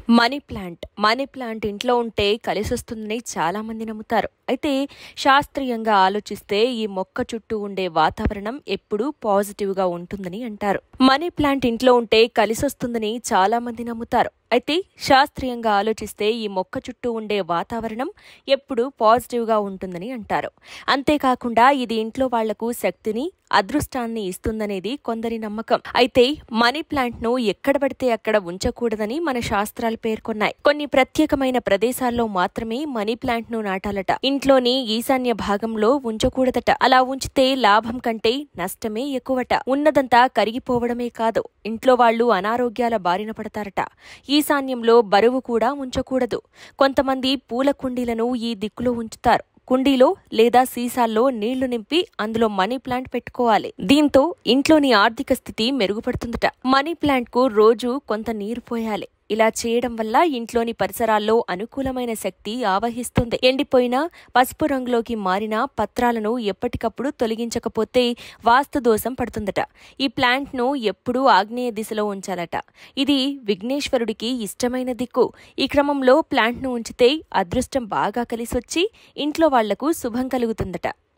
Money plant ఇంట్లో ఉంటే కలిసొస్తుందని చాలా మంది నమ్ముతారు. అయితే శాస్త్రీయంగా ఆలోచిస్తే ఈ మొక్క చుట్టూ ఉండే వాతావరణం ఎప్పుడూ పాజిటివ్గా ఉంటుందని అంటారు. మనీ ప్లాంట్ ఇంట్లో ఉంటే కలిసొస్తుందని చాలా మంది నమ్ముతారు. అయితే శాస్త్రీయంగా ఆలోచిస్తే ఈ మొక్క చుట్టూ ఉండే వాతావరణం ఎప్పుడూ పాజిటివ్గా ఉంటుందని అంటారు. అంతేకాకుండా ఇది ఇంట్లో వాళ్లకు శక్తిని, అదృష్టాన్ని ఇస్తుందనేది కొందరి నమ్మకం. అయితే మనీ ప్లాంట్ ను ఎక్కడ పడితే అక్కడ ఉంచకూడదని మన శాస్త్రాలు పేర్కొన్నాయి. కొన్ని ప్రత్యేకమైన ప్రదేశాల్లో మాత్రమే మనీ ప్లాంట్ ను నాటాలట. ఇంట్లోని ఈశాన్య భాగంలో ఉంచకూడదట. అలా ఉంచితే లాభం కంటే నష్టమే ఎక్కువట. ఉన్నదంతా కరిగిపోవడమే కాదు, ఇంట్లో వాళ్లు అనారోగ్యాల బారిన పడతారట. ఈశాన్యంలో బరువు కూడా ఉంచకూడదు. కొంతమంది పూల కుండీలను ఈ దిక్కులో ఉంచుతారు. కుండీలో లేదా సీసాల్లో నీళ్లు నింపి అందులో మనీ ప్లాంట్ పెట్టుకోవాలి. దీంతో ఇంట్లోని ఆర్థిక స్థితి మెరుగుపడుతుందట. మనీ ప్లాంట్ కు రోజు కొంత నీరు పోయాలి. ఇలా చేయడం వల్ల ఇంట్లోని పరిసరాల్లో అనుకూలమైన శక్తి ఆవహిస్తుంది. ఎండిపోయిన పసుపు రంగులోకి మారిన పత్రాలను ఎప్పటికప్పుడు తొలగించకపోతే వాస్తు దోషం పడుతుందట. ఈ ప్లాంట్ ను ఎప్పుడూ ఆగ్నేయ దిశలో ఉంచాలట. ఇది విఘ్నేశ్వరుడికి ఇష్టమైన దిక్కు. ఈ క్రమంలో ప్లాంట్ ను ఉంచితే అదృష్టం బాగా కలిసొచ్చి ఇంట్లో వాళ్లకు శుభం కలుగుతుందట.